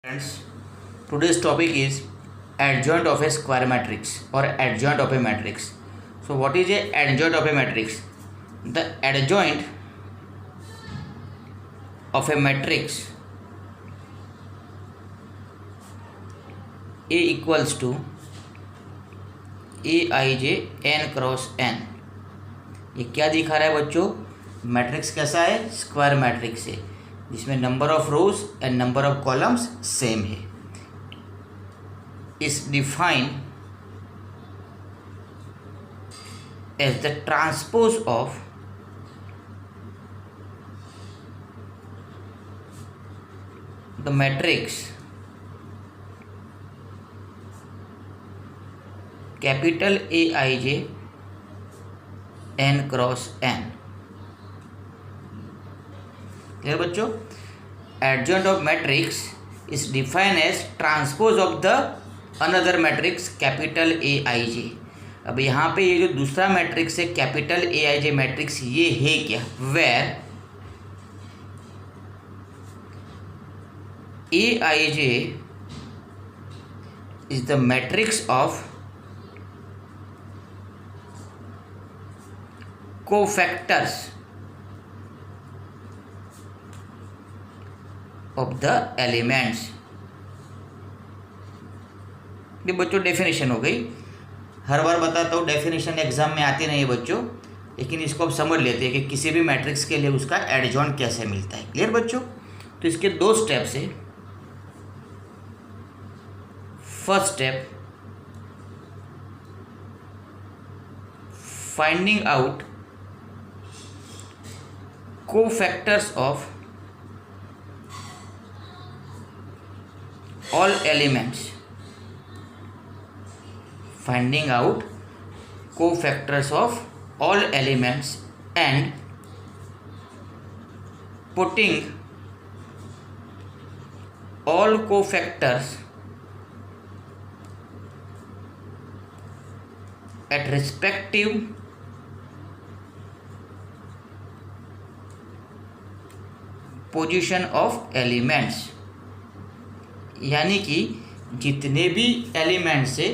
Friends, today's topic is adjoint of a square matrix or adjoint of a matrix. So, what is a adjoint of a matrix? The adjoint of a matrix A equals to Aij n cross n. ये क्या दिखा रहा है बच्चों? Matrix कैसा है? Square matrix है जिसमें number of rows and number of columns same है. Is defined as the transpose of the matrix capital Aij n cross n. Clear बच्चों? Adjoint of matrix is defined as transpose of the another matrix capital Aij. अब यहाँ पे ये जो दूसरा matrix है capital Aij matrix, ये है क्या? Where Aij is the matrix of cofactors of the elements. ये बच्चों डेफिनेशन हो गई. हर बार बताता हूँ डेफिनेशन एग्जाम में आती नहीं है बच्चों, लेकिन इसको अब समझ लेते हैं कि किसी भी मैट्रिक्स के लिए उसका एडजॉइंट कैसे मिलता है. क्लियर बच्चों? तो इसके दो स्टेप्स है. First step, finding out cofactors of all elements. Finding out cofactors of all elements and putting all cofactors at respective position of elements. यानी कि जितने भी एलिमेंट्स है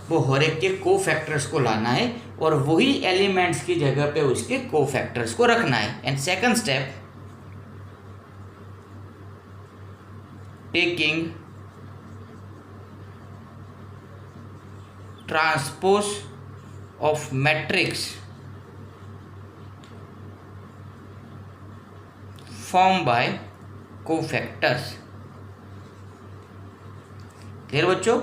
वो हर एक के को फैक्टर्स को लाना है और वही एलिमेंट्स की जगह पे उसके को फैक्टर्स को रखना है. And second step, taking transpose of matrix form by को फैक्टर्स. क्लियर बच्चों?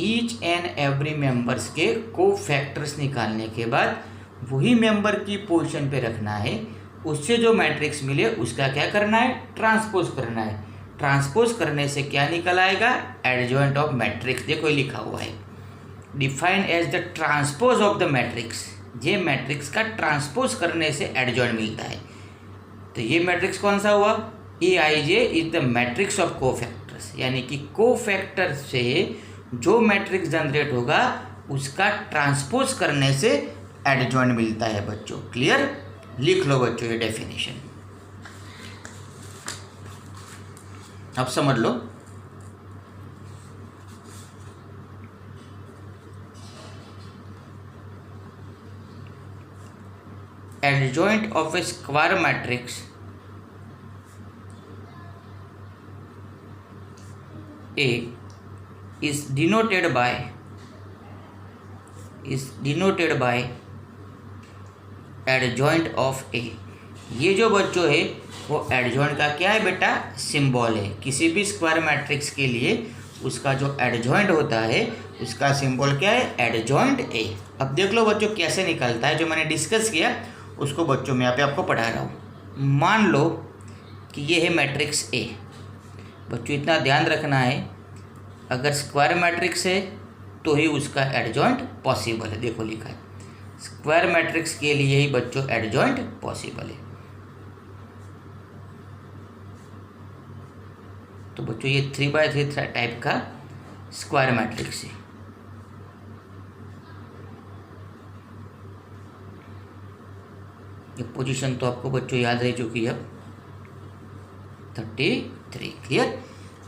ईच एंड एवरी मेंबर्स के को फैक्टर्स निकालने के बाद वही मेंबर की पोजीशन पे रखना है. उससे जो मैट्रिक्स मिले उसका क्या करना है? ट्रांसपोज करना है. ट्रांसपोज करने से क्या निकल आएगा? Adjoint of matrix. देखो लिखा हुआ है, defined as the transpose of the matrix. ये मैट्रिक्स का ट्रांसपोज करने से एडजॉइंट मिलता है. तो ये मैट्रिक्स कौन सा हुआ? Aij is the matrix of cofactors. यानी कि कोफैक्टर से जो मैट्रिक्स जनरेट होगा उसका ट्रांसपोज करने से एडजॉइंट मिलता है बच्चों. क्लियर? लिख लो बच्चों ये डेफिनेशन, अब समझ लो. Adjoint of a square matrix A is denoted by adjoint of A. ये जो बच्चों है वो एडजॉइंट का क्या है बेटा? सिंबल है. किसी भी स्क्वायर मैट्रिक्स के लिए उसका जो एडजॉइंट होता है उसका सिंबल क्या है? Adjoint A. अब देख लो बच्चों कैसे निकलता है. जो मैंने डिस्कस किया उसको बच्चों मैं यहाँ पे आपको पढ़ा रहा हूँ. मान लो कि ये है मैट्रिक्स A. बच्चों इतना ध्यान रखना है, अगर स्क्वायर मैट्रिक्स है तो ही उसका एडजॉइंट पॉसिबल है. देखो लिखा है, स्क्वायर मैट्रिक्स के लिए ही बच्चों एडजॉइंट पॉसिबल है. तो बच्चों ये 3x3 टाइप का स्क्वायर मैट्रिक्स है. ये पोजीशन तो आपको बच्चों याद रह चुकी है अब 33. क्लियर?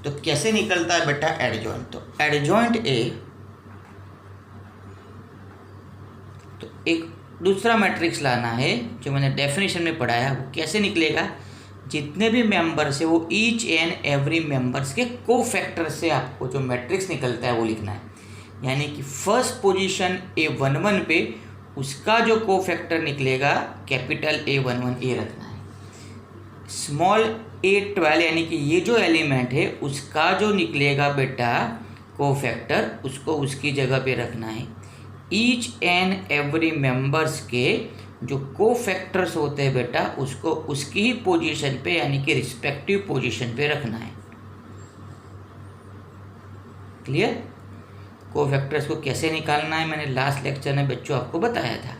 तो कैसे निकलता है बेटा एडजॉइंट? तो एडजॉइंट ए, तो एक दूसरा मैट्रिक्स लाना है जो मैंने डेफिनेशन में पढ़ाया, वो कैसे निकलेगा? जितने भी मेंबर्स है वो ईच एंड एवरी मेंबर्स के कोफैक्टर से आपको जो मैट्रिक्स निकलता है वो लिखना है। यानी कि फर्स्ट पोजीशन A11 पे उसका जो कोफैक्टर निकलेगा कैपिटल A11 ए रखना है। स्मॉल A12 यानी कि ये जो एलिमेंट है उसका जो निकलेगा बेटा कोफैक्टर, उसको उसकी जगह पे रखना है। ईच एंड एवरी मेंबर्स के जो कोफैक्टर्स होते हैं बेटा उसको उसकी ही पोजीशन पे यानी कि रिस्पेक्टिव पोजीशन पे रखना है। क्लियर? कोफैक्टर्स को कैसे निकालना है मैंने लास्ट लेक्चर में बच्चों आपको बताया था।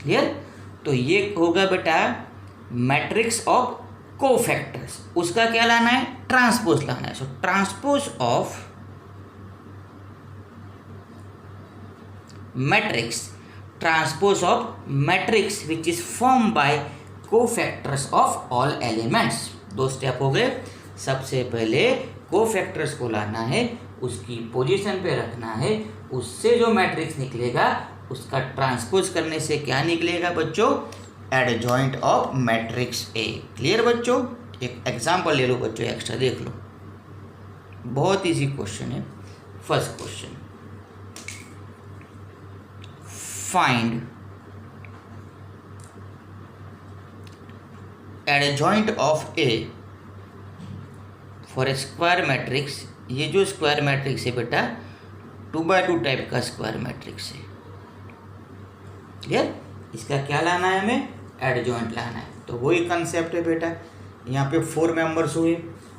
क्लियर? तो ये होगा बेटा मैट्रिक्स ऑफ कोफैक्टर्स। उसका क्या लाना है? ट्रांसपोज लाना है। So transpose of matrix, transpose of matrix which is form by cofactors of all elements. दो स्टेप हो गए। सबसे पहले कोफैक्टर्स को लाना है, उसकी पोजीशन पे रखना है, उससे जो मैट्रिक्स निकलेगा उसका ट्रांसपोज करने से क्या निकलेगा बच्चों? Adjoint of matrix A. Clear बच्चों? एक एग्जांपल ले लो बच्चों, एक्स्ट्रा देख लो, बहुत इजी क्वेश्चन है। First question, find adjoint of A for a square matrix. ये जो स्क्वायर मैट्रिक्स है बेटा 2x2 टाइप का स्क्वायर मैट्रिक्स है। क्लियर? इसका क्या लाना है हमें? एडजॉइंट लाना है। तो वही कंसेप्ट है बेटा। यहाँ पे 4 मेंबर्स हुए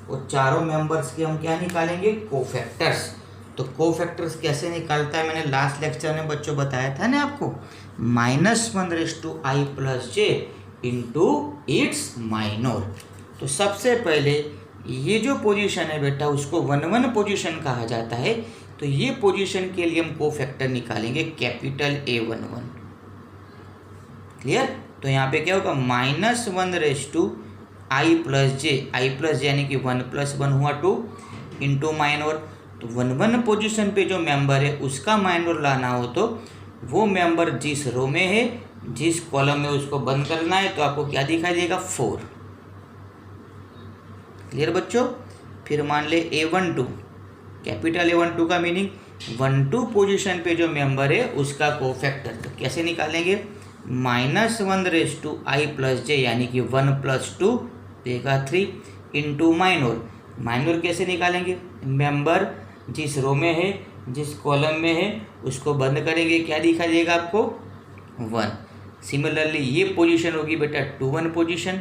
और चारों मेंबर्स के हम क्या निकालेंगे? कोफैक्टर्स। तो कोफैक्टर्स कैसे निकालता है मैंने लास्ट लेक्चर में बच्चों बताया था ना आपको, -1/i + j into its minor. तो सबसे पहले ये जो पोजीशन है बेटा उसको 1 पोजीशन कहा जाता है। तो ये पोजीशन के लिए हम कोफैक्टर निकालेंगे कैपिटल A11। क्लियर? तो यहाँ पे क्या होगा? -1/i + j, i + j यानी कि 1 + 1 हुआ 2 इंटू माइनर। तो 1 पोजीशन पे जो मेंबर है उसका माइनर लाना हो तो वो मेंबर जिस रो में है, जिस कॉलम में, उसको बंद करना है। तो आपको क्या दिखाई देगा? 4। क्लियर बच्चों? फिर मान ले A12, कैपिटल A12 का मीनिंग 1-2 पोजीशन पे जो मेंबर है उसका कोफैक्टर। तो कैसे निकालेंगे? -1/i + j यानी कि 1 + 2 देगा 3 इंटू माइनर। माइनर कैसे निकालेंगे? मेंबर जिस रो में है, जिस कॉलम में है, उसको बंद करेंगे, क्या दिखाई देगा आपको? 1। सिमिलरली ये पोजीशन होगी बेटा 2-1 पोजीशन,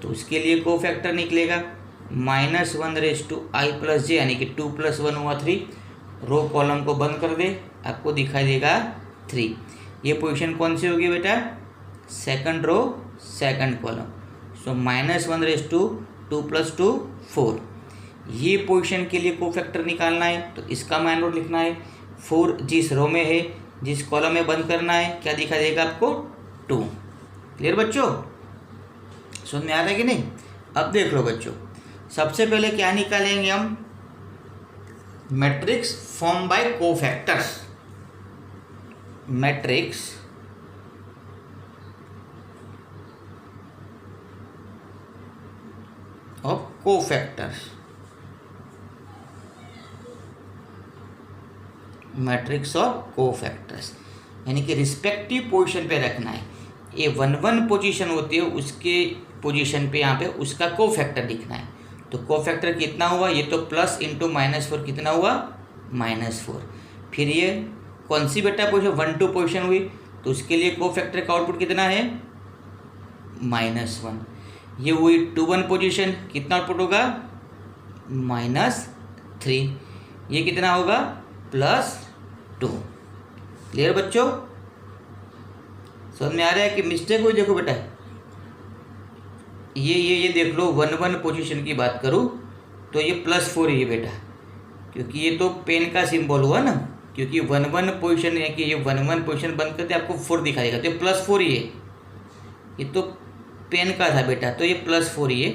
तो उसके लिए कोफैक्टर निकलेगा -1/i + j यानी कि 2 + 1 हुआ 3। रो कॉलम को बंद कर दे, आपको दिखाई देगा 3। ये पोजीशन कौन सी होगी बेटा? Second row second column. So -1/2 2 + 2 4। ये पोजीशन के लिए कोफैक्टर निकालना है तो इसका माइनर लिखना है। 4 जिस रो में है, जिस कॉलम में बंद करना है, क्या दिखा देगा आपको? 2। क्लियर बच्चों? समझ में आ रहा है कि नहीं? अब देख लो बच्चों, सबसे पहले क्या निकालेंगे हम? Matrix form by cofactors. Matrix of cofactors. Matrix of cofactors यानी कि रिस्पेक्टिव पोजीशन पे रखना है। ये 1-1 पोजीशन होती है, उसके पोजीशन पे यहाँ पे उसका कोफैक्टर लिखना है। तो कोफैक्टर कितना हुआ? ये तो प्लस इंटू -4 कितना हुआ? -4। फिर ये कौन सी बेटा पोजीशन? 1-2 पोजीशन हुई, तो उसके लिए कोफैक्टर का आउटपुट कितना है? -1। ये हुई 2-1 पोजीशन, कितना आउटपुट होगा? -3। ये कितना होगा? +2। क्लियर बच्चों? समझ में आ रहा है कि मिस्टेक हुई? देखो बेटा, ये देख लो, 1-1 पोजीशन की बात करूँ तो ये +4 ही है बेटा, क्योंकि ये तो पेन का सिंबल हुआ ना, क्योंकि 1-1 पोजीशन है कि ये 1-1 पोजीशन बंद करते आपको 4 दिखाएगा, तो ये +4 ही है। ये तो पेन का था बेटा, तो ये +4 ही है।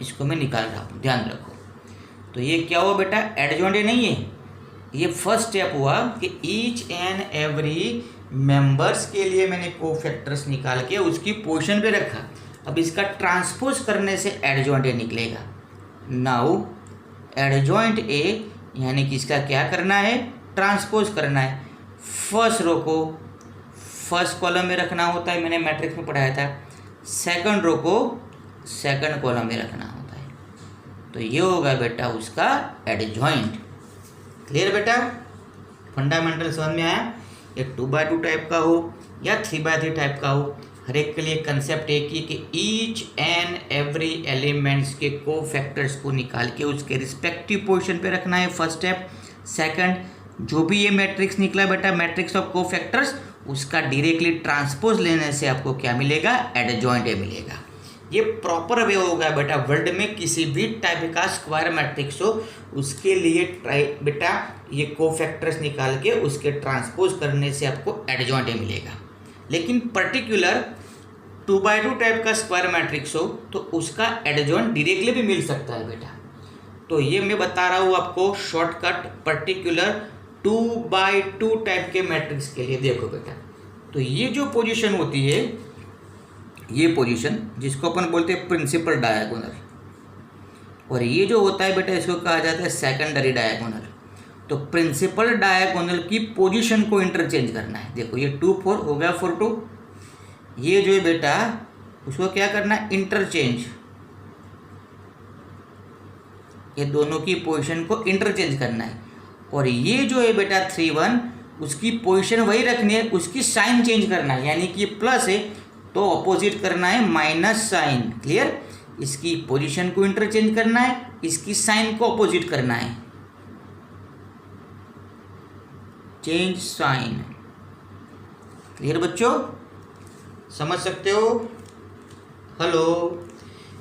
इसको मैं निकाल रहा हूँ, ध्यान रखो। तो ये क्या हुआ बेटा, एडजॉइंट ए नहीं है, ये फर्स्ट स्टेप हुआ कि ईच एंड एवरी मेंबर्स के लिए मैंने कोफैक्टर्स निकाल के उसकी पोजीशन पे रखा। अब इसका ट्रांसपोज करने से एडजॉइंट ए निकलेगा। नाउ एडजॉइंट ए यानी कि इसका क्या करना है, ट्रांसपोज करना है। फर्स्ट रो को फर्स्ट कॉलम में रखना होता है, मैंने मैट्रिक्स में पढ़ाया था। सेकंड रो को सेकंड कॉलम में रखना होता है। तो ये होगा बेटा उसका एडजॉइंट। क्लियर बेटा, फंडामेंटल समझ में आया। ये 2x2 टाइप का हो या 3x3 टाइप का हो, हर एक के लिए कंसेप्ट एक ही कि ईच एंड एवरी एलिमेंट्स के कोफैक्टर्स को निकाल के उसके रिस्पेक्टिव पोजीशन पे रखना है, फर्स्ट स्टेप। सेकंड, जो भी ये मैट्रिक्स निकला बेटा, मैट्रिक्स ऑफ कोफैक्टर्स, उसका डायरेक्टली ट्रांसपोज लेने से आपको क्या मिलेगा, एडजॉइंट ए मिलेगा। ये प्रॉपर वे होगा बेटा, वर्ल्ड में किसी भी टाइप का स्क्वायर मैट्रिक्स हो उसके लिए बेटा ये कोफैक्टर्स निकाल के उसके ट्रांसपोज करने से आपको एडजॉइंट ए मिलेगा। लेकिन पर्टिकुलर 2x2 टाइप का स्क्वायर मैट्रिक्स हो तो उसका एडजॉइंट डायरेक्टली भी मिल सकता है बेटा। तो ये मैं बता रहा हूँ आपको शॉर्टकट पर्टिकुलर 2x2 टाइप के मैट्रिक्स के लिए। देखो बेटा, तो ये जो पोजीशन होती है, ये पोजीशन जिसको अपन बोलते हैं प्रिंसिपल डायगोनल, और ये जो होता है बेटा इसको कहा जाता है सेकेंडरी डायगोनल। तो प्रिंसिपल डायगोनल की पोजीशन को इंटरचेंज करना है। देखो ये 2 4 हो गया 4 2, ये जो है बेटा उसको क्या करना है, इंटरचेंज। ये दोनों की पोजीशन को इंटरचेंज करना है। और ये जो है बेटा 3 1, उसकी पोजीशन वही रखनी है, उसकी साइन चेंज करना है। यानी कि प्लस है तो ऑपोजिट करना है माइनस साइन। क्लियर, इसकी पोजीशन को इंटरचेंज करना है, इसकी साइन को ऑपोजिट करना है, चेंज साइन। क्लियर बच्चों, समझ सकते हो। हेलो,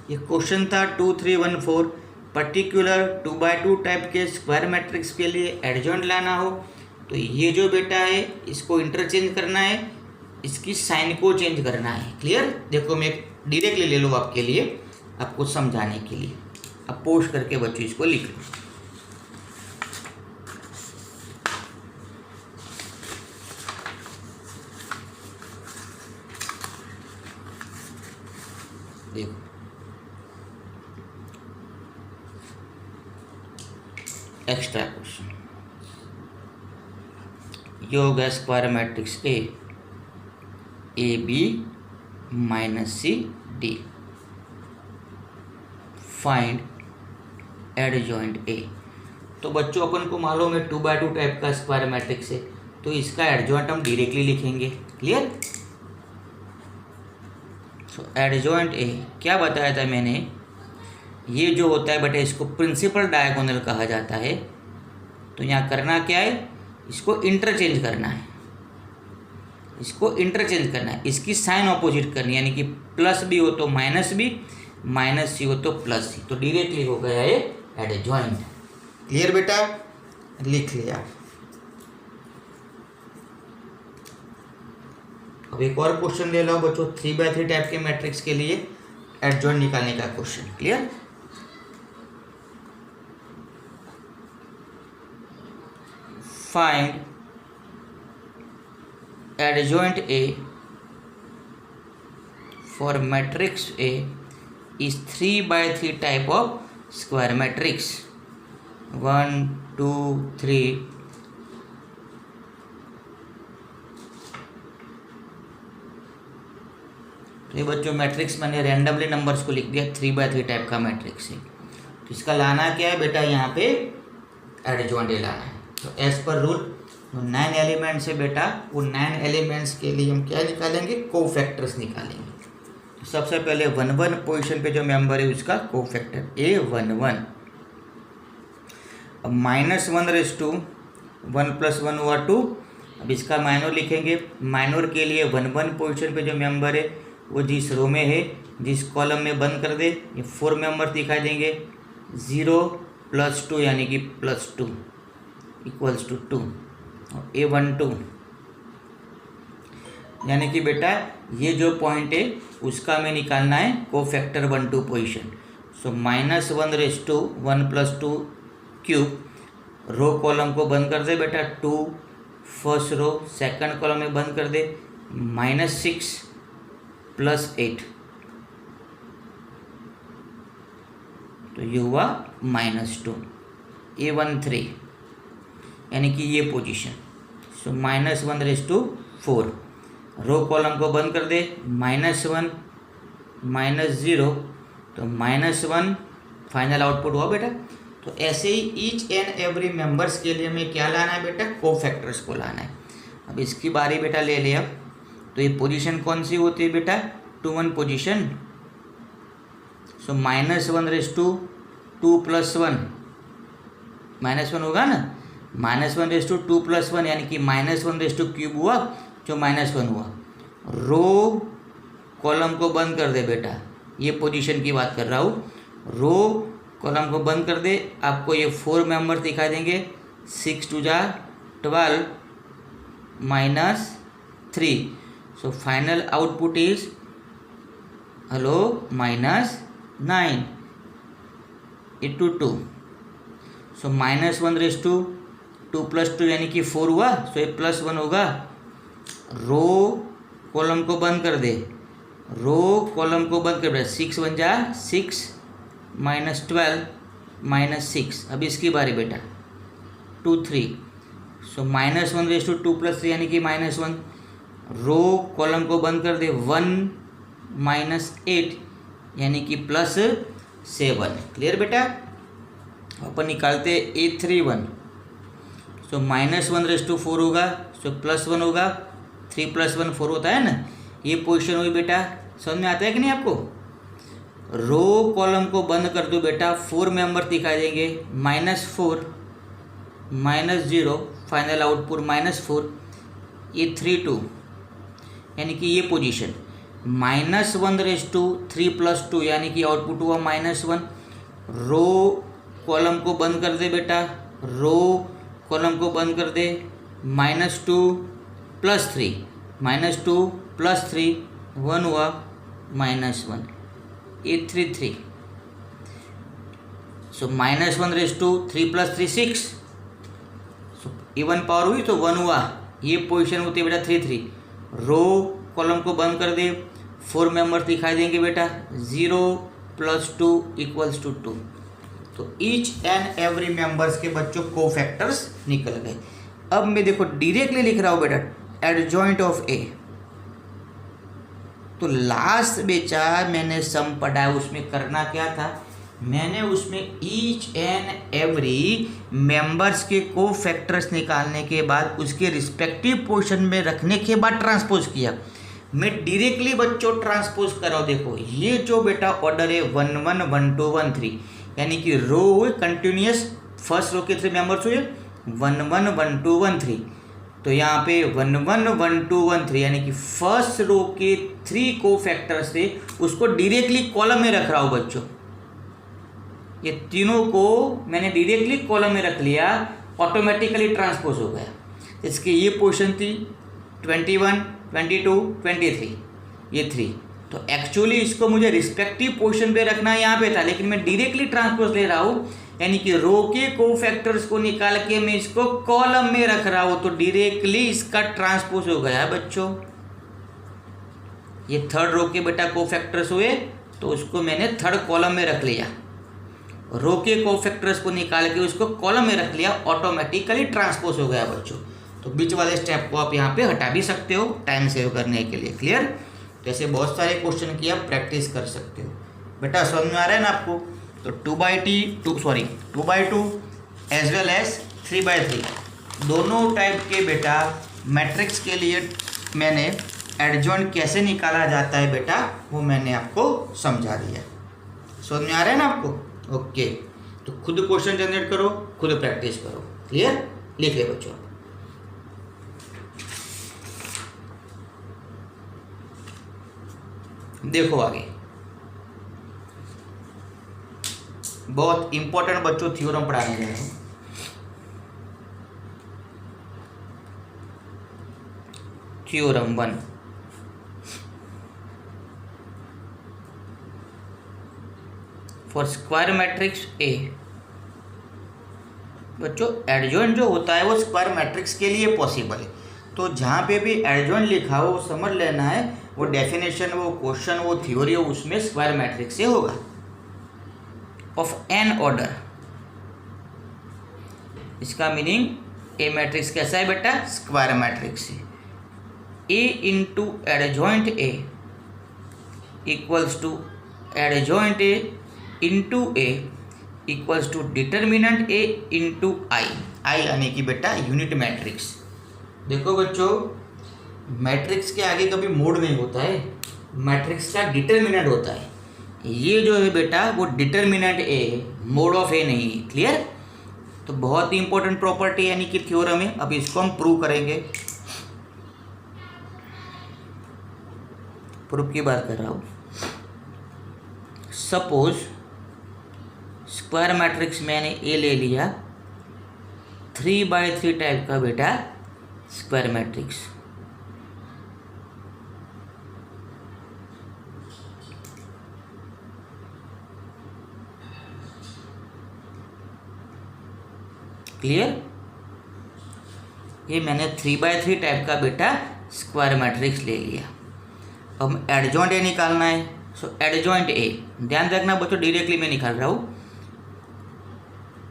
ये क्वेश्चन था 2 3 1 4। पर्टिकुलर 2x2 टाइप के स्क्वायर मैट्रिक्स के लिए एडजॉइंट लाना हो तो ये जो बेटा है इसको इंटरचेंज करना है, इसकी साइन को चेंज करना है। क्लियर, देखो मैं डायरेक्टली ले लूँ आपके लिए, आपको समझाने के लिए। अब पोस्ट करके बच्चों इसको लिख लो। देखो एक्स्ट्रा क्वेश्चन, ये हो गया square matrix A B minus C D, find adjoint A. तो बच्चों अपन को मालूम है 2x2 टाइप का स्क्वायर मैट्रिक्स है, तो इसका एडजॉइंट हम डायरेक्टली लिखेंगे। क्लियर, सो एडजॉइंट ए क्या बताया था मैंने, ये जो होता है बेटा इसको प्रिंसिपल डायगोनल कहा जाता है। तो यहाँ करना क्या है, इसको इंटरचेंज करना है, इसको इंटरचेंज करना है, इसकी साइन ऑपोजिट करनी है। यानी कि प्लस बी हो तो माइनस बी, माइनस सी हो तो प्लस सी, तो डायरेक्टली हो गया है एडजॉइंट। क्लियर बेटा, लिख लिया। अब एक और क्वेश्चन ले लो बच्चों, 3x3 टाइप के मैट्रिक्स के लिए एडजॉइंट निकालने का question. Clear, find adjoint A for matrix A is 3x3 type of square matrix 1 2 3। तो ये बच्चों मैट्रिक्स मैंने रैंडमली नंबर्स को लिख दिया, 3x3 टाइप का मैट्रिक्स है। तो इसका लाना क्या है बेटा, यहाँ पे एडजॉइंट ए लाना है। तो एज पर रूल 9 एलिमेंट्स है बेटा, वो 9 एलिमेंट्स के लिए हम क्या निकालेंगे, कोफैक्टर्स निकालेंगे। तो सबसे पहले 1 1 पोजीशन पे जो मेंबर है उसका कोफैक्टर A1 1। अब -1 1 + 1 हुआ 2। अब इसका माइनर लिखेंगे। माइनर के लिए 1 1 पोजीशन पे जो मेंबर है वो जिस रो में है, जिस कॉलम में बंद कर दे, ये 4 मेंबर दिखाई देंगे। 0 + 2 यानी कि +2 = 2। A1 2 यानी कि बेटा ये जो पॉइंट है उसका हमें निकालना है कोफैक्टर 1 2 पोजीशन। सो -1/1 + 2 क्यूब। रो कॉलम को बंद कर दे बेटा 2 फर्स्ट रो, सेकंड कॉलम में बंद कर दे -6 + 8, तो ये हुआ -2 A13 यानी कि ये पोजीशन। सो -1/4, रो कॉलम को बंद कर दे -1 -0, तो -1 फाइनल आउटपुट हुआ बेटा। तो ऐसे ही ईच एंड एवरी मेंबर्स के लिए हमें क्या लाना है बेटा, कोफैक्टर्स को लाना है। अब इसकी बारी बेटा ले ले। अब तो ये पोजीशन कौन सी होती है बेटा, 2 1 पोजीशन। सो -1/2 + 1, -1 होगा ना, -1/2 + 1 यानी कि -1/3 हुआ, जो -1 हुआ। रो कॉलम को बंद कर दे बेटा, ये पोजीशन की बात कर रहा हूँ। रो कॉलम को बंद कर दे, आपको ये 4 मेंबर दिखाई देंगे, 6 2 12 -3। So final output is hello -9 into 2। सो -1/2 + 2 यानी कि 4 हुआ, सो ये +1 होगा। रो कॉलम को बंद कर दे, रो कॉलम को बंद कर दे, 6 1 6 -12 -6। अब इसकी बारी बेटा 2 3। सो -1/2 + 3 यानी कि -1। रो कॉलम को बंद कर दे 1 -8 यानी कि +7। क्लियर बेटा। अपन निकालते A31। सो -1/4 होगा, सो +1 होगा, 3 + 1 4 होता है ना, ये पोजीशन हुई बेटा। समझ में आता है कि नहीं आपको। रो कॉलम को बंद कर दो बेटा, 4 मेंबर दिखाई देंगे, -4 -0 फाइनल आउटपुट -4, ये 3 2 यानी कि ये पोजीशन। -1/3 + 2 यानी कि आउटपुट हुआ -1। रो कॉलम को बंद कर दे बेटा, रो कॉलम को बंद कर दे, -2 + 3, -2 + 3 1 हुआ, -1 A33। सो -1/3 + 3 6, सो इवन पावर हुई तो 1 हुआ, ये पोजीशन होती है बेटा 3 3। रो कॉलम को बंद कर दे, 4 मेंबर दिखाई देंगे बेटा, 0 + 2 = 2। तो ईच एंड एवरी मेंबर्स के बच्चों कोफैक्टर्स निकल गए। अब मैं देखो डायरेक्टली लिख रहा हूँ बेटा एडजॉइंट ऑफ ए। तो लास्ट बेचा मैंने सम पढ़ा है, उसमें करना क्या था, मैंने उसमें ईच एंड एवरी मेंबर्स के कोफैक्टर्स निकालने के बाद उसके रिस्पेक्टिव पोर्शन में रखने के बाद ट्रांसपोज किया। मैं डायरेक्टली बच्चों ट्रांसपोज कर रहा हूँ। देखो ये जो बेटा ऑर्डर है 1 1 1 2 1 3 यानी कि रो हुए कंटिन्यूस, फर्स्ट रो के 3 मेंबर्स हुए 1 1 1 2 1 3। तो यहाँ पे 1 1 1 2 1 3 यानी कि फर्स्ट रो के 3 कोफैक्टर्स थे, उसको डायरेक्टली कॉलम में रख रहा हूँ बच्चों। ये तीनों को मैंने डायरेक्टली कॉलम में रख लिया, ऑटोमेटिकली ट्रांसपोज हो गया। इसकी ये पोजीशन थी 21 22 23, ये 3। तो एक्चुअली इसको मुझे रिस्पेक्टिव पोजीशन पे रखना यहाँ पे था, लेकिन मैं डायरेक्टली ट्रांसपोज ले रहा हूँ, यानी कि रो के कोफैक्टर्स को निकाल के मैं इसको कॉलम में रख रहा हूँ, तो डायरेक्टली इसका ट्रांसपोज हो गया बच्चों। ये थर्ड रो के बेटा कोफैक्टर्स हुए, तो उसको मैंने थर्ड कॉलम में रख लिया। रो के कोफैक्टर्स को निकाल के उसको कॉलम में रख लिया, ऑटोमेटिकली ट्रांसपोज हो गया बच्चों। तो बीच वाले स्टेप को आप यहाँ पे हटा भी सकते हो टाइम सेव करने के लिए। क्लियर। जैसे बहुत सारे क्वेश्चन की आप प्रैक्टिस कर सकते हो बेटा। समझ में आ रहा है ना आपको। तो 2/2 एज वेल एज 3/3 दोनों टाइप के बेटा मैट्रिक्स के लिए मैंने एडजॉइंट कैसे निकाला जाता है बेटा, वो मैंने आपको समझा दिया। समझ में आ रहा है ना आपको। ओके, तो खुद क्वेश्चन जनरेट करो, खुद प्रैक्टिस करो। क्लियर। लिख ले बच्चों। देखो आगे बहुत इंपॉर्टेंट बच्चों थ्योरम पढ़ाने जा रहे हैं। थ्योरम 1, फॉर स्क्वायर मैट्रिक्स ए। बच्चों एडजॉइंट जो होता है वो स्क्वायर मैट्रिक्स के लिए पॉसिबल है। तो जहाँ पे भी एडजॉइंट लिखा हो वो समझ लेना है, वो डेफिनेशन, वो क्वेश्चन, वो थ्योरी हो, उसमें स्क्वायर मैट्रिक्स से होगा ऑफ एन ऑर्डर। इसका मीनिंग ए मैट्रिक्स कैसा है बेटा? स्क्वायर मैट्रिक्स है। A into adjoint A equals to adjoint A into A equals to determinant A into I. I यानी कि बेटा यूनिट मैट्रिक्स। देखो बच्चों, मैट्रिक्स के आगे कभी मोड नहीं होता है, मैट्रिक्स का डिटर्मिनेंट होता है। ये जो है बेटा वो डिटर्मिनेंट ए है, मोड ऑफ ए नहीं है। क्लियर? तो बहुत ही इंपॉर्टेंट प्रॉपर्टी यानी कि थ्योरम है। अब इसको हम प्रूव करेंगे। प्रूफ की बात कर रहा हूँ। सपोज स्क्वायर मैट्रिक्स मैंने ए ले लिया, 3/3 टाइप का बेटा स्क्वायर मैट्रिक्स। क्लियर? ये मैंने 3/3 टाइप का बेटा स्क्वायर मैट्रिक्स ले लिया। अब एडजॉइंट ए निकालना है। सो एडजॉइंट ए, ध्यान रखना बच्चों, डायरेक्टली मैं निकाल रहा हूँ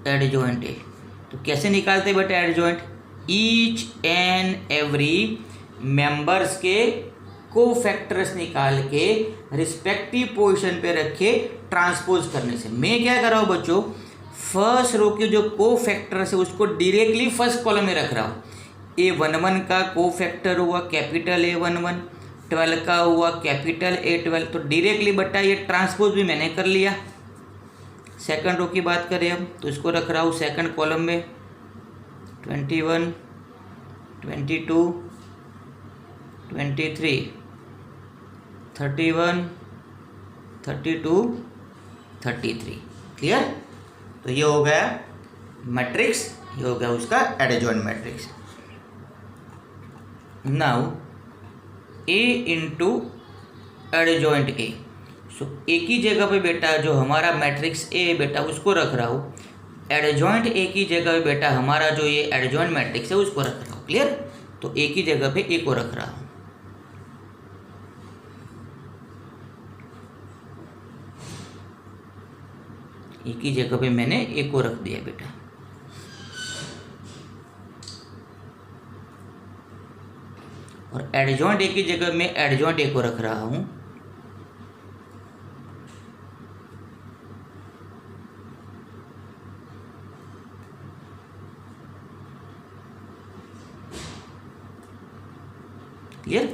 एडजॉइंट ए। तो कैसे निकालते हैं बेटा adjoint? Each and every members के कोफैक्टर्स निकाल के रिस्पेक्टिव पोजीशन पे रखे ट्रांसपोज करने से। मैं क्या कर रहा हूँ बच्चों, फर्स्ट रो के जो कोफैक्टर्स है उसको डायरेक्टली फर्स्ट कॉलम में रख रहा हूँ। A11 का कोफैक्टर हुआ कैपिटल A11, 12 का हुआ कैपिटल A12। तो डायरेक्टली बेटा ये ट्रांसपोज भी मैंने कर लिया। सेकंड रो की बात करें अब, तो इसको रख रहा हूँ सेकंड कॉलम में 21, 22, 23, 31, 32, 33। क्लियर? तो ये हो गया मैट्रिक्स, ये हो गया उसका adjoint matrix. Now A into adjoint A. So एक ही जगह पे बेटा जो हमारा मैट्रिक्स ए बेटा उसको रख रहा हूँ, एडजॉइंट ए की जगह पे बेटा हमारा जो ये एडजॉइंट मैट्रिक्स है उसको रख रहा हूँ। क्लियर? तो एक ही जगह पे ए को रख रहा हूँ। एक ही जगह पे मैंने ए को रख दिया बेटा। और एडजॉइंट ए की जगह में एडजॉइंट ए को रख रहा हूं। क्लियर?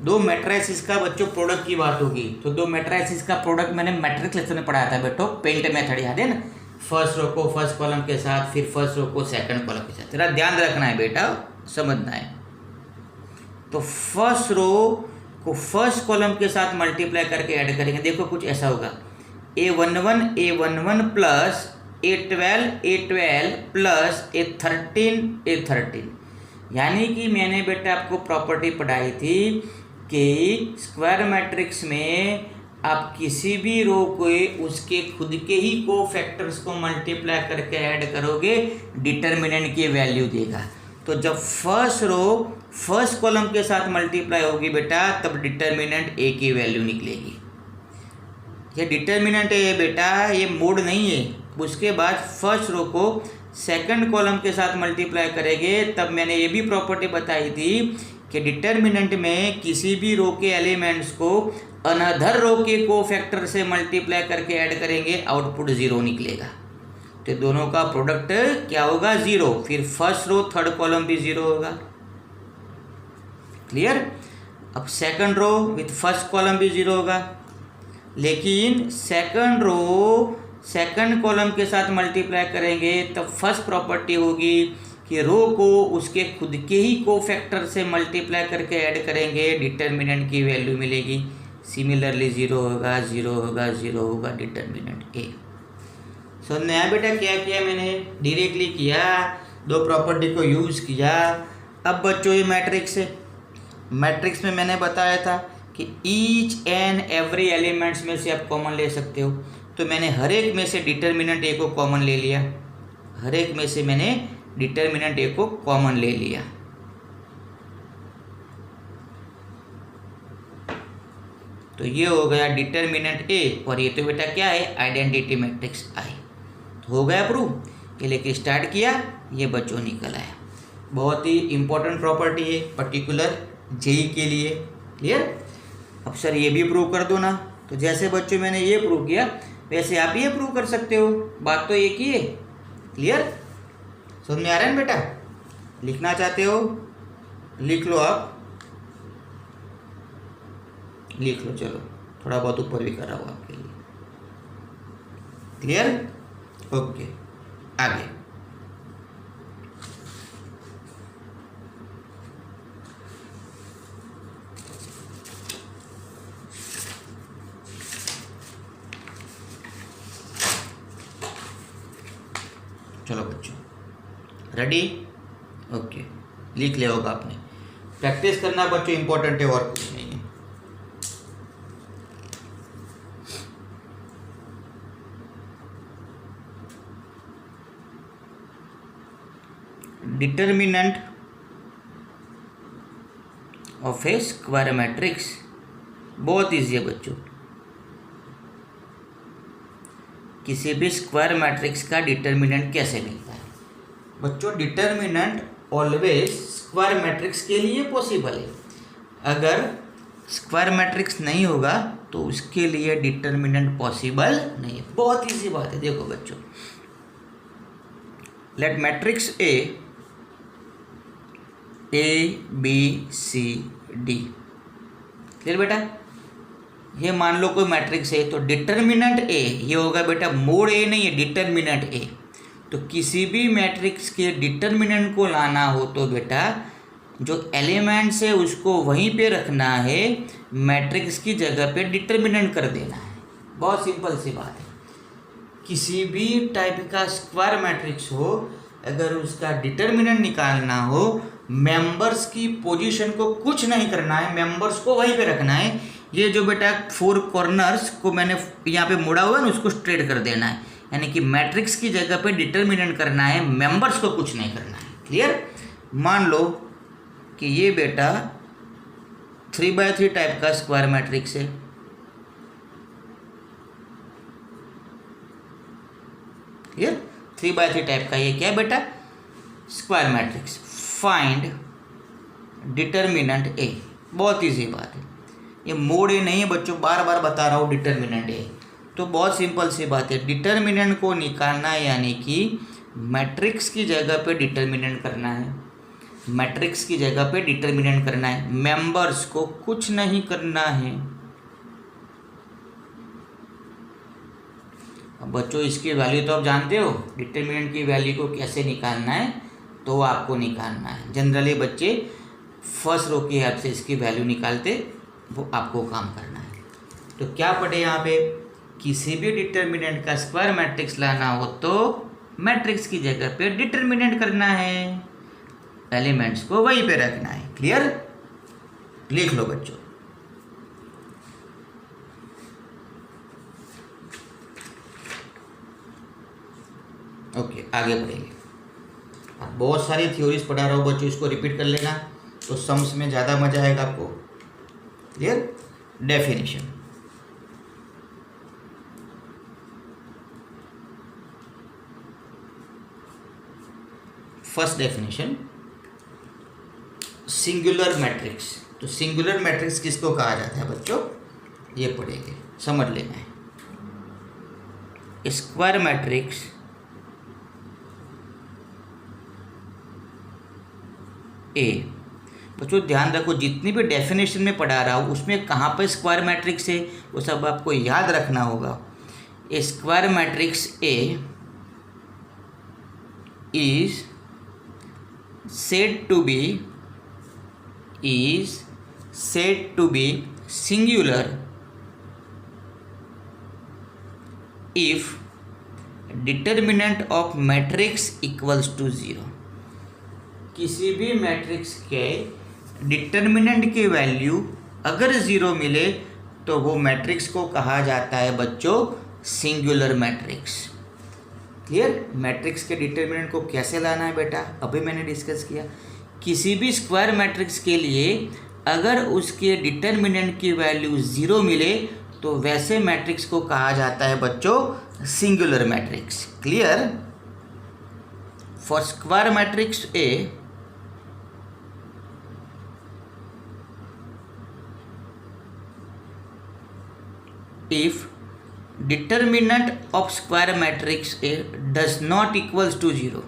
दो मैट्रिसेस का बच्चों प्रोडक्ट की बात होगी, तो दो मैट्रिसेस का प्रोडक्ट मैंने मैट्रिक्स लेक्चर में पढ़ाया था बेटो, पेंट मेथड याद है ना? फर्स्ट रो को फर्स्ट कॉलम के साथ, फिर फर्स्ट रो को सेकंड कॉलम के साथ। तेरा ध्यान रखना है बेटा, समझना है। तो फर्स्ट रो को फर्स्ट कॉलम के साथ मल्टीप्लाई करके ऐड करेंगे। देखो कुछ ऐसा होगा, A11 plus A12 plus A13 यानी कि मैंने बेटा आपको प्रॉपर्टी पढ़ाई थी कि स्क्वायर मैट्रिक्स में आप किसी भी रो को उसके खुद के ही कोफैक्टर्स को मल्टीप्लाई करके ऐड करोगे, डिटर्मिनेंट की वैल्यू देगा। तो जब फर्स्ट रो फर्स्ट कॉलम के साथ मल्टीप्लाई होगी बेटा, तब डिटर्मिनेंट ए की वैल्यू निकलेगी। ये डिटर्मिनेंट है बेटा, ये मोड नहीं है। उसके बाद फर्स्ट रो को सेकंड कॉलम के साथ मल्टीप्लाई करेंगे, तब मैंने ये भी प्रॉपर्टी बताई थी कि डिटर्मिनेंट में किसी भी रो के एलिमेंट्स को अनदर रो के कोफैक्टर से मल्टीप्लाई करके ऐड करेंगे, आउटपुट 0 निकलेगा। तो दोनों का प्रोडक्ट क्या होगा? 0। फिर फर्स्ट रो थर्ड कॉलम भी 0 होगा। क्लियर? अब second row with first column भी 0 होगा, लेकिन सेकंड रो सेकंड कॉलम के साथ मल्टीप्लाई करेंगे तब फर्स्ट प्रॉपर्टी होगी कि रो को उसके खुद के ही कोफैक्टर से मल्टीप्लाई करके ऐड करेंगे, डिटर्मिनेंट की वैल्यू मिलेगी। सिमिलरली 0 होगा, 0 होगा, 0 होगा, डिटर्मिनेंट ए। सो नया बेटा क्या किया मैंने? डायरेक्टली किया, दो प्रॉपर्टी को यूज़ किया। अब बच्चों ये मैट्रिक्स है, मैट्रिक्स में मैंने बताया था कि ईच एंड एवरी एलिमेंट्स में से आप कॉमन ले सकते हो। तो मैंने हर एक में से डिटर्मिनेंट ए को कॉमन ले लिया, हर एक में से मैंने डिटर्मिनेंट ए को कॉमन ले लिया। तो ये हो गया डिटर्मिनेंट ए, और ये तो बेटा क्या है, आइडेंटिटी मैट्रिक्स आई। तो हो गया प्रूव, ये लेके स्टार्ट किया, ये बच्चों निकल आया। बहुत ही इंपॉर्टेंट प्रॉपर्टी है पर्टिकुलर जेई के लिए। क्लियर? अब सर ये भी प्रूव कर दो ना। तो जैसे बच्चों मैंने ये प्रूव किया वैसे आप ये प्रूव कर सकते हो, बात तो एक ही है। क्लियर? समझ में आ रहा है ना बेटा? लिखना चाहते हो लिख लो, आप लिख लो, चलो थोड़ा बहुत ऊपर भी कर रहा हूँ आपके लिए। क्लियर? ओके, आगे। चलो बच्चों, रेडी? ओके, लिख लिया होगा आपने। प्रैक्टिस करना बच्चों इंपॉर्टेंट है, और कुछ नहीं है। Determinant of a square matrix बहुत इजी है बच्चों। किसी भी स्क्वायर मैट्रिक्स का डिटर्मिनेंट कैसे मिलता है बच्चों? डिटर्मिनेंट ऑलवेज स्क्वायर मैट्रिक्स के लिए पॉसिबल है। अगर स्क्वायर मैट्रिक्स नहीं होगा तो उसके लिए डिटर्मिनेंट पॉसिबल नहीं है। बहुत इजी बात है। देखो बच्चों, let matrix A B C D. Clear बेटा? ये मान लो कोई मैट्रिक्स है, तो डिटर्मिनेंट ए ये होगा बेटा, मोड ए नहीं है, डिटर्मिनेंट ए। तो किसी भी मैट्रिक्स के डिटर्मिनेंट को लाना हो तो बेटा जो एलिमेंट्स है उसको वहीं पे रखना है, मैट्रिक्स की जगह पे डिटर्मिनेंट कर देना है। बहुत सिंपल सी बात है। किसी भी टाइप का स्क्वायर मैट्रिक्स हो, अगर उसका डिटर्मिनेंट निकालना हो, मेंबर्स की पोजीशन को कुछ नहीं करना है, मेंबर्स को वहीं पे रखना है। ये जो बेटा 4 कॉर्नर्स को मैंने यहाँ पे मोड़ा हुआ है ना, उसको स्ट्रेट कर देना है। यानी कि मैट्रिक्स की जगह पे डिटर्मिनेंट करना है, मेंबर्स को कुछ नहीं करना है। क्लियर? मान लो कि ये बेटा 3x3 टाइप का स्क्वायर मैट्रिक्स है। क्लियर? 3x3 टाइप का ये क्या है बेटा? Square matrix. फाइंड डिटर्मिनेंट ए। बहुत इजी बात है, ये मोड ए नहीं है बच्चों, बार बार बता रहा हूँ, डिटर्मिनेंट ए। तो बहुत सिंपल सी बात है, डिटर्मिनेंट को निकालना है, यानी कि मैट्रिक्स की जगह पे डिटर्मिनेंट करना है, मैट्रिक्स की जगह पे डिटर्मिनेंट करना है, मेंबर्स को कुछ नहीं करना है। अब बच्चों इसकी वैल्यू तो आप जानते हो, डिटर्मिनेंट की वैल्यू को कैसे निकालना है, तो आपको निकालना है। जनरली बच्चे फर्स्ट रो की हेल्प से इसकी वैल्यू निकालते, वो आपको काम करना है। तो क्या पढ़े यहाँ पे? किसी भी डिटर्मिनेंट का स्क्वायर मैट्रिक्स लाना हो तो मैट्रिक्स की जगह पे डिटर्मिनेंट करना है, एलिमेंट्स को वहीं पे रखना है। क्लियर? लिख लो बच्चों। ओके, आगे बढ़ेंगे। बहुत सारी थ्योरीज पढ़ा रहा हूँ बच्चों, इसको रिपीट कर लेना तो सम्स में ज़्यादा मजा आएगा आपको। Clear? Definition. First definition, singular matrix. तो सिंगुलर मैट्रिक्स किसको कहा जाता है बच्चों? ये पढ़ेंगे, समझ लेना है। स्क्वायर मैट्रिक्स ए। बच्चों ध्यान रखो, जितनी भी डेफिनेशन में पढ़ा रहा हूँ उसमें कहाँ पर स्क्वायर मैट्रिक्स है वो सब आपको याद रखना होगा। Square matrix A is said to be singular if determinant of matrix equals to 0। किसी भी मैट्रिक्स के डिटर्मिनेंट की वैल्यू अगर 0 मिले तो वो मैट्रिक्स को कहा जाता है बच्चों सिंगुलर मैट्रिक्स। क्लियर? मैट्रिक्स के डिटर्मिनेंट को कैसे लाना है बेटा, अभी मैंने डिस्कस किया। किसी भी स्क्वायर मैट्रिक्स के लिए अगर उसके डिटर्मिनेंट की वैल्यू 0 मिले तो वैसे मैट्रिक्स को कहा जाता है बच्चों singular matrix. Clear? For square matrix A, if determinant of square matrix A does not equals to 0,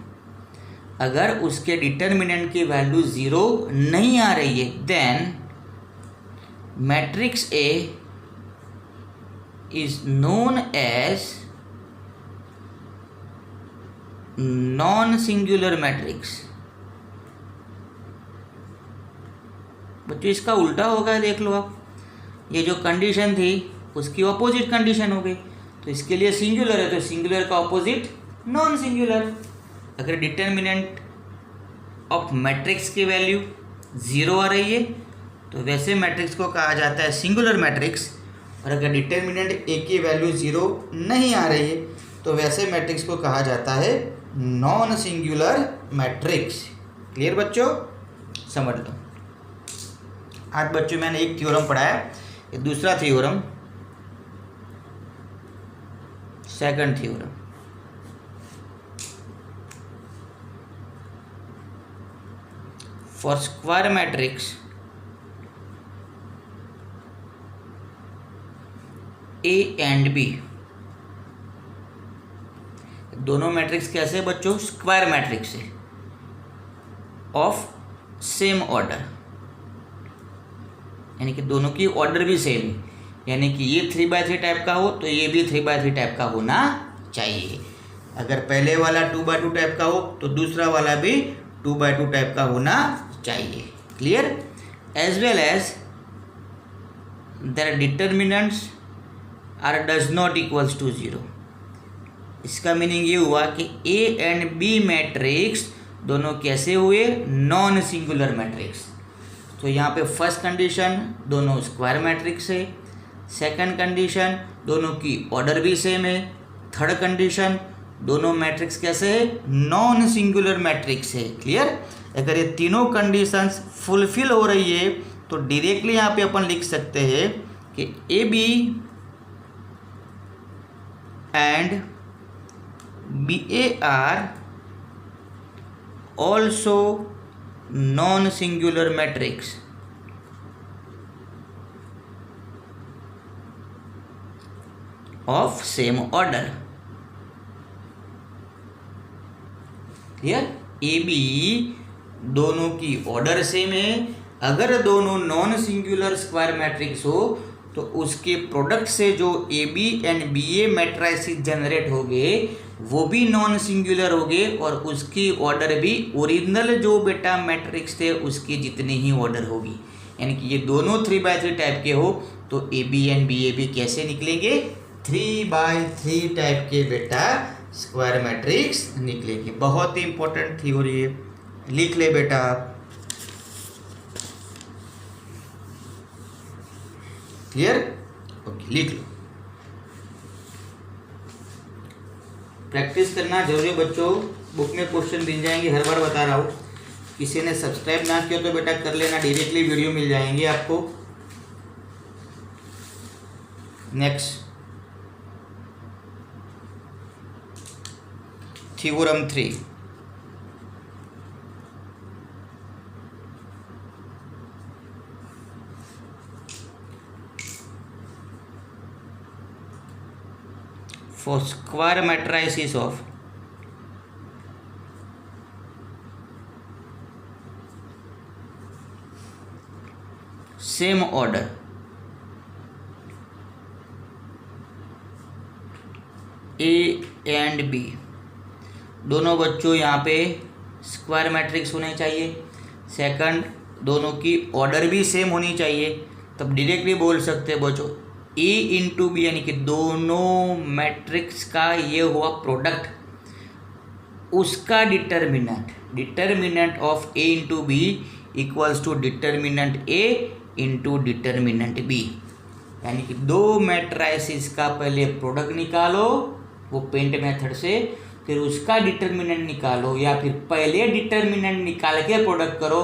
अगर उसके डिटर्मिनेंट की वैल्यू 0 नहीं आ रही है, then matrix A is known as non singular matrix. बच्चों इसका उल्टा होगा, देख लो आप, ये जो कंडीशन थी उसकी ऑपोजिट कंडीशन हो गई। तो इसके लिए सिंगुलर है तो सिंगुलर का ऑपोजिट नॉन सिंगुलर। अगर डिटर्मिनेंट ऑफ मैट्रिक्स की वैल्यू 0 आ रही है तो वैसे मैट्रिक्स को कहा जाता है सिंगुलर मैट्रिक्स, और अगर डिटर्मिनेंट ए की वैल्यू 0 नहीं आ रही है तो वैसे मैट्रिक्स को कहा जाता है नॉन सिंगुलर मैट्रिक्स। क्लियर बच्चों? समझ लो। आज बच्चों मैंने एक थ्योरम पढ़ाया, ये दूसरा theorem, second theorem. For square matrix A and B, दोनों मैट्रिक्स कैसे बच्चों? स्क्वायर मैट्रिक्स है ऑफ सेम ऑर्डर, यानी कि दोनों की ऑर्डर भी सेम है, यानी कि ये 3/3 टाइप का हो तो ये भी 3/3 टाइप का होना चाहिए। अगर पहले वाला 2/2 टाइप का हो तो दूसरा वाला भी 2/2 टाइप का होना चाहिए। Clear? As well as their determinants are does not equals to 0। इसका मीनिंग ये हुआ कि ए एंड बी मैट्रिक्स दोनों कैसे हुए? Non singular matrix. तो यहाँ पे फर्स्ट कंडीशन दोनों स्क्वायर मैट्रिक्स है, सेकंड कंडीशन दोनों की ऑर्डर भी सेम है, थर्ड कंडीशन दोनों मैट्रिक्स कैसे है? नॉन सिंगुलर मैट्रिक्स है। क्लियर? अगर ये तीनों कंडीशंस फुलफिल हो रही है तो डायरेक्टली यहाँ पे अपन लिख सकते हैं कि A B and B A are also non singular matrix. Of same order. Clear? A B दोनों की ऑर्डर सेम है। अगर दोनों नॉन सिंगुलर स्क्वायर मैट्रिक्स हो तो उसके प्रोडक्ट से जो A B and B A matrices generate होंगे वो भी नॉन सिंगुलर होंगे, और उसकी ऑर्डर भी ओरिजिनल जो बेटा मैट्रिक्स थे उसकी जितनी ही ऑर्डर होगी। यानी कि ये दोनों 3/3 टाइप के हो तो ए बी एंड बी ए भी कैसे निकलेंगे? 3/3 टाइप के बेटा स्क्वायर मैट्रिक्स निकलेंगे। बहुत ही इंपॉर्टेंट थ्योरी है, लिख ले बेटा। क्लियर? ओके, लिख लो। प्रैक्टिस करना जरूरी है बच्चों, बुक में क्वेश्चन मिल जाएंगे, हर बार बता रहा हूँ। किसी ने सब्सक्राइब ना किया तो बेटा कर लेना, डायरेक्टली वीडियो मिल जाएंगे आपको। Next theorem 3। For square matrices of same order, A and B दोनों बच्चों यहाँ पे स्क्वायर मैट्रिक्स होने चाहिए। सेकंड, दोनों की ऑर्डर भी सेम होनी चाहिए। तब डायरेक्टली बोल सकते हैं बच्चों ए इंटू बी, यानी कि दोनों मैट्रिक्स का ये हुआ प्रोडक्ट, उसका determinant of A into B equals to determinant A into determinant B. यानी कि दो मैट्राइसिस का पहले प्रोडक्ट निकालो वो पेंट मेथड से, फिर उसका डिटर्मिनेंट निकालो, या फिर पहले डिटर्मिनेंट निकाल के प्रोडक्ट करो,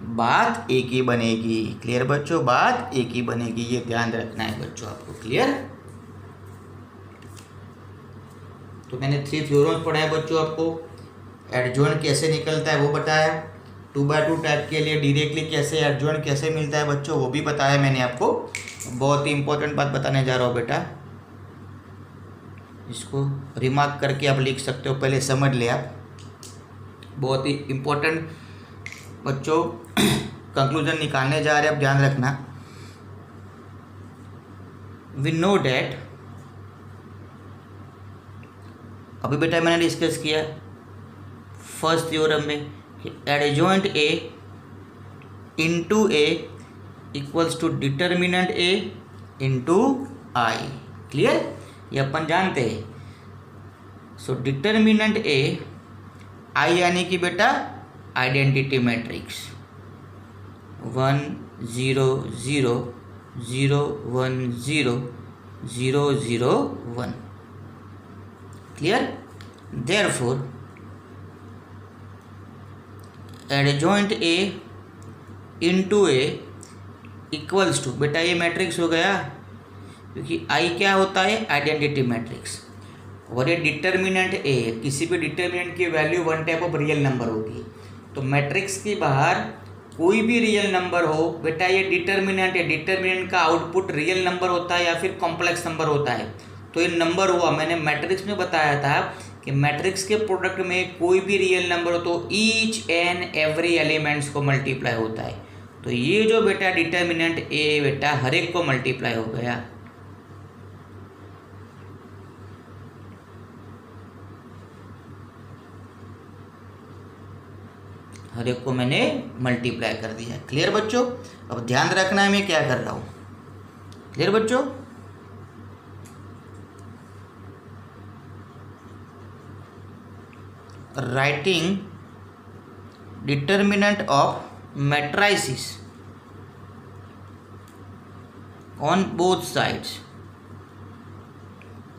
बात एक ही बनेगी। क्लियर बच्चों, बात एक ही बनेगी, ये ध्यान रखना है बच्चों आपको। क्लियर। तो मैंने 3 थ्योरम्स पढ़ाए बच्चों आपको। एडजॉइंट कैसे निकलता है वो बताया, 2x2 टाइप के लिए डायरेक्टली कैसे एडजॉइंट कैसे मिलता है बच्चों वो भी बताया मैंने आपको। बहुत ही इंपॉर्टेंट बात बताने जा रहा हूँ बेटा, इसको रिमार्क करके आप लिख सकते हो, पहले समझ ले आप। बहुत ही इंपॉर्टेंट बच्चों कंक्लूजन निकालने जा रहे हैं, आप ध्यान रखना। वी नो डैट, अभी बेटा मैंने डिस्कस किया फर्स्ट थ्योरम में कि adjoint A into A equals to determinant A into I. Clear, ये अपन जानते हैं। सो डिटर्मिनेंट ए आई यानी कि बेटा identity matrix 1 0 0 0 1 0 0 0 1। Clear. Therefore adjoint A into A equals to, बेटा ये मैट्रिक्स हो गया क्योंकि आई क्या होता है, आइडेंटिटी मैट्रिक्स, और ये डिटर्मिनेंट ए, किसी भी डिटर्मिनेंट की value one type of real number होती है। तो मैट्रिक्स के बाहर कोई भी रियल नंबर हो बेटा ये डिटर्मिनेंट है, डिटर्मिनेंट का आउटपुट रियल नंबर होता है या फिर कॉम्प्लेक्स नंबर होता है। तो ये नंबर हुआ, मैंने मैट्रिक्स में बताया था कि मैट्रिक्स के प्रोडक्ट में कोई भी रियल नंबर हो तो ईच एंड एवरी एलिमेंट्स को मल्टीप्लाई होता है। तो ये जो बेटा डिटर्मिनेंट ए बेटा हर एक को मल्टीप्लाई हो गया। हर एक को मैंने मल्टीप्लाई कर दिया। क्लियर बच्चों, अब ध्यान रखना है मैं क्या कर रहा हूँ। क्लियर बच्चों, writing determinant of matrices on both sides.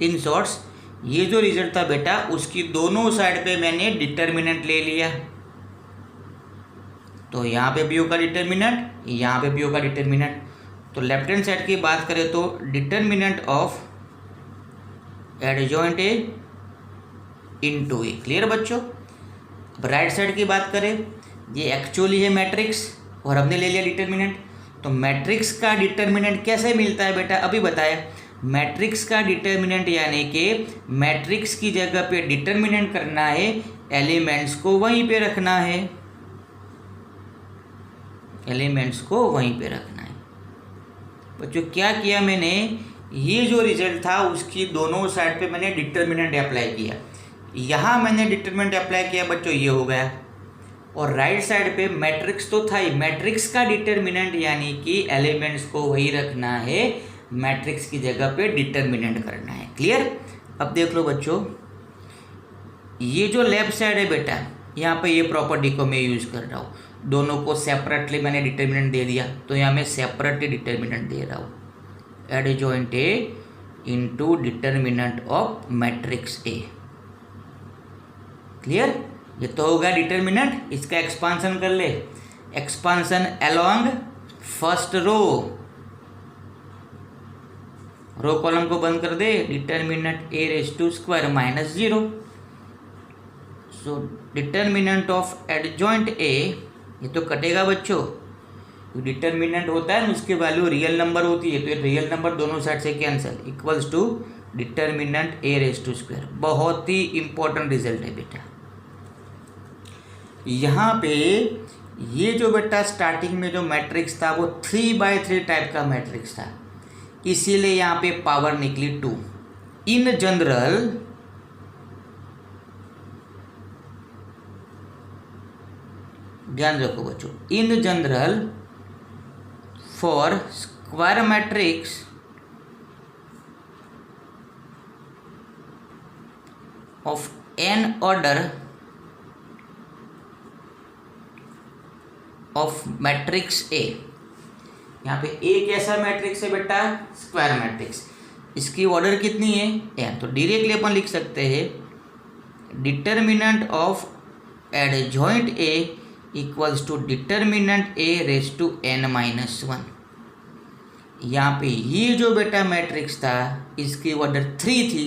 In shorts ये जो रिजल्ट था बेटा उसकी दोनों साइड पे मैंने डिटर्मिनेंट ले लिया। तो यहाँ पे भी होगा डिटर्मिनेंट, यहाँ पे भी होगा डिटर्मिनेंट। तो लेफ्ट हैंड साइड की बात करें तो determinant of adjoint A into A. Clear बच्चों। राइट साइड की बात करें, ये एक्चुअली है मैट्रिक्स और हमने ले लिया डिटर्मिनेंट। तो मैट्रिक्स का डिटर्मिनेंट कैसे मिलता है बेटा, अभी बताया। मैट्रिक्स का डिटर्मिनेंट यानी कि मैट्रिक्स की जगह पे डिटर्मिनेंट करना है, एलिमेंट्स को वहीं पे रखना है, एलिमेंट्स को वहीं पे रखना है। बच्चों क्या किया मैंने, ये जो रिजल्ट था उसकी दोनों साइड पे मैंने डिटर्मिनेंट अप्लाई किया। यहाँ मैंने डिटर्मिनेंट अप्लाई किया बच्चों, ये हो गया। और राइट साइड पे मैट्रिक्स तो था ही, मैट्रिक्स का डिटर्मिनेंट यानी कि एलिमेंट्स को वही रखना है, मैट्रिक्स की जगह पे डिटर्मिनेंट करना है। क्लियर। अब देख लो बच्चों, ये जो लेफ्ट साइड है बेटा, यहाँ पे ये प्रॉपर्टी को मैं यूज कर रहा हूँ। दोनों को सेपरेटली मैंने डिटर्मिनेंट दे दिया, तो यहाँ मैं सेपरेटली डिटर्मिनेंट दे रहा हूँ। Adjoint A into determinant of matrix A. Clear. ये तो होगा डिटर्मिनेंट, इसका एक्सपांसन कर ले। Expansion along first row, row column को बंद कर दे, determinant A raise to square minus 0। So determinant of adjoint A, ये तो कटेगा बच्चों, डिटर्मिनेंट होता है उसकी वैल्यू रियल नंबर होती है, तो ये रियल नंबर दोनों साइड से cancel, equals to determinant A raise to square. बहुत ही इंपॉर्टेंट रिजल्ट है बेटा। यहाँ पे ये जो बेटा स्टार्टिंग में जो मैट्रिक्स था वो 3x3 टाइप का मैट्रिक्स था, इसीलिए यहाँ पे पावर निकली 2। इन जनरल ध्यान रखो बच्चों, in general for square matrix of n order of matrix A, यहाँ पे ए कैसा मैट्रिक्स है बेटा, स्क्वायर मैट्रिक्स, इसकी ऑर्डर कितनी है, n। तो डायरेक्टली अपन लिख सकते हैं determinant of adjoint A equals to determinant A raise to n-1। यहाँ पे ये जो बेटा मैट्रिक्स था इसकी ऑर्डर 3 थी,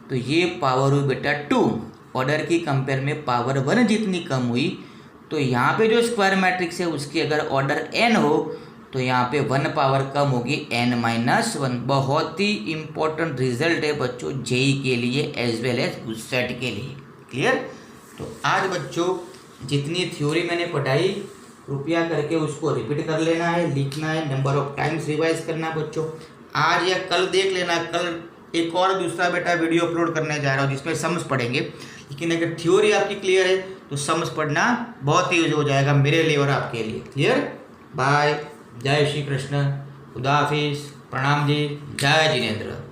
तो ये पावर हुई बेटा 2। ऑर्डर की कंपेयर में पावर 1 जितनी कम हुई, तो यहाँ पे जो स्क्वायर मैट्रिक्स है उसकी अगर ऑर्डर n हो तो यहाँ पे 1 पावर कम होगी n-1। बहुत ही इम्पोर्टेंट रिजल्ट है बच्चों जेई के लिए एज वेल एज सेट के लिए। क्लियर। तो आज बच्चों जितनी थ्योरी मैंने पढ़ाई कृपया करके उसको रिपीट कर लेना है, लिखना है, नंबर ऑफ टाइम्स रिवाइज करना है बच्चों। आज या कल देख लेना, कल एक और दूसरा बेटा वीडियो अपलोड करने जा रहा हूँ जिसमें सम्स पढ़ेंगे, लेकिन अगर थ्योरी आपकी क्लियर है तो सम्स पढ़ना बहुत ईजी हो जाएगा मेरे लिए और आपके लिए। क्लियर। बाय, जय श्री कृष्ण, खुदा हाफिज, प्रणाम जी, जय जिनेंद्र।